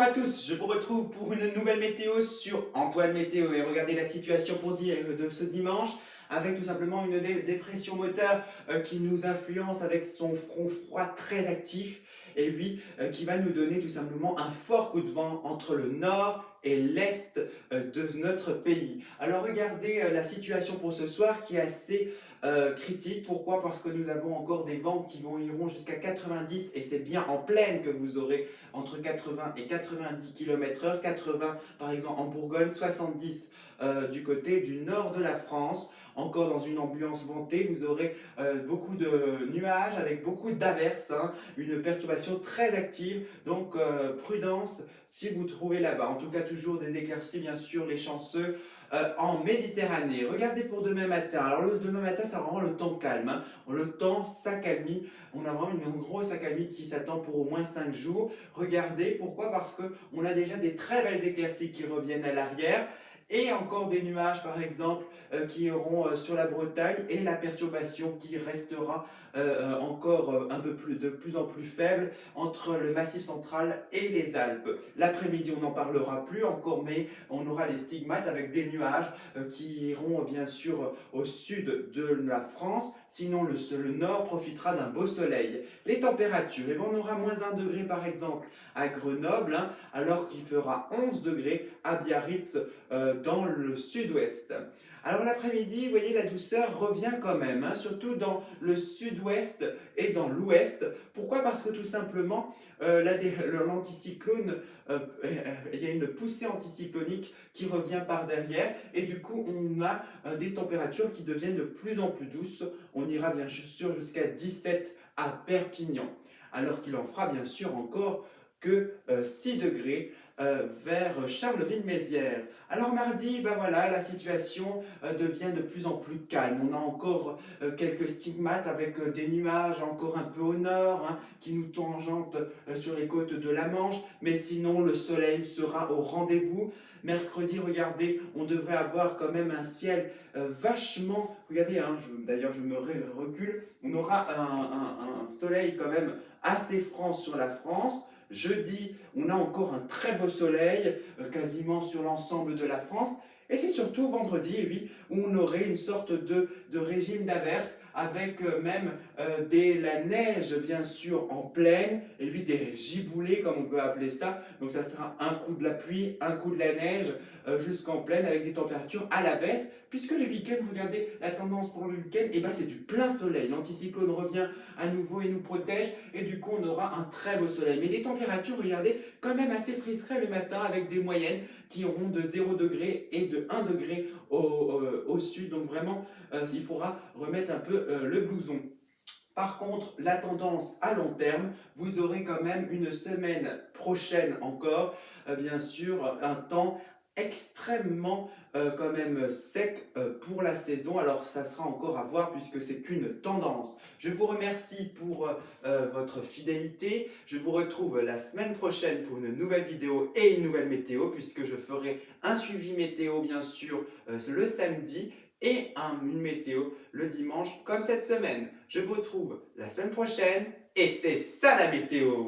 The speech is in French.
à tous, je vous retrouve pour une nouvelle météo sur Antoine Météo et regardez la situation pour dire de ce dimanche avec tout simplement une dépression moteur qui nous influence avec son front froid très actif et lui qui va nous donner tout simplement un fort coup de vent entre le nord et l'est de notre pays. Alors regardez la situation pour ce soir qui est assez critique. Pourquoi? Parce que nous avons encore des vents qui iront jusqu'à 90 et c'est bien en plaine que vous aurez entre 80 et 90 km/h, 80 par exemple en Bourgogne, 70 du côté du nord de la France. Encore dans une ambiance ventée, vous aurez beaucoup de nuages avec beaucoup d'averses, hein, une perturbation très active, donc prudence si vous trouvez là-bas. En tout cas, toujours des éclaircies, bien sûr, les chanceux. En Méditerranée. Regardez pour demain matin. Alors demain matin, ça vraiment le temps calme, hein. Le temps s'accalmie. On a vraiment une grosse accalmie qui s'attend pour au moins 5 jours. Regardez, pourquoi? Parce qu'on a déjà des très belles éclaircies qui reviennent à l'arrière. Et encore des nuages par exemple qui iront sur la Bretagne et la perturbation qui restera encore de plus en plus faible entre le Massif central et les Alpes. L'après-midi on n'en parlera plus encore, mais on aura les stigmates avec des nuages qui iront bien sûr au sud de la France. Sinon le nord profitera d'un beau soleil. Les températures, eh bien, on aura moins 1 degré par exemple à Grenoble, hein, alors qu'il fera 11 degrés à Biarritz dans le sud-ouest. Alors l'après-midi, vous voyez, la douceur revient quand même, hein, surtout dans le sud-ouest et dans l'ouest. Pourquoi? Parce que tout simplement, l'anticyclone, il y a une poussée anticyclonique qui revient par derrière et du coup on a des températures qui deviennent de plus en plus douces. On ira bien sûr jusqu'à 17 à Perpignan, alors qu'il en fera bien sûr encore que 6 degrés vers Charleville-Mézières. Alors mardi, ben voilà, la situation devient de plus en plus calme. On a encore quelques stigmates avec des nuages encore un peu au nord, hein, qui nous tangentent sur les côtes de la Manche, mais sinon le soleil sera au rendez-vous. Mercredi, regardez, on devrait avoir quand même un ciel vachement... Regardez, hein, d'ailleurs je me recule, on aura un soleil quand même assez franc sur la France. Jeudi, on a encore un très beau soleil, quasiment sur l'ensemble de la France. Et c'est surtout vendredi, oui, où on aurait une sorte de régime d'averse avec même la neige, bien sûr, en plaine, et puis des giboulées, comme on peut appeler ça. Donc ça sera un coup de la pluie, un coup de la neige, jusqu'en plaine, avec des températures à la baisse. Puisque le week-end, regardez la tendance pour le week-end, et ben c'est du plein soleil. L'anticyclone revient à nouveau et nous protège, et du coup on aura un très beau soleil. Mais des températures, regardez, quand même assez frisquées le matin, avec des moyennes qui auront de 0 degré et de 1 degré au sud. Donc vraiment, il faudra remettre un peu le blouson. Par contre, la tendance à long terme, vous aurez quand même une semaine prochaine encore, bien sûr, un temps extrêmement quand même sec pour la saison. Alors ça sera encore à voir puisque c'est qu'une tendance. Je vous remercie pour votre fidélité. Je vous retrouve la semaine prochaine pour une nouvelle vidéo et une nouvelle météo, puisque je ferai un suivi météo bien sûr le samedi et une météo le dimanche comme cette semaine. Je vous retrouve la semaine prochaine et c'est ça la météo!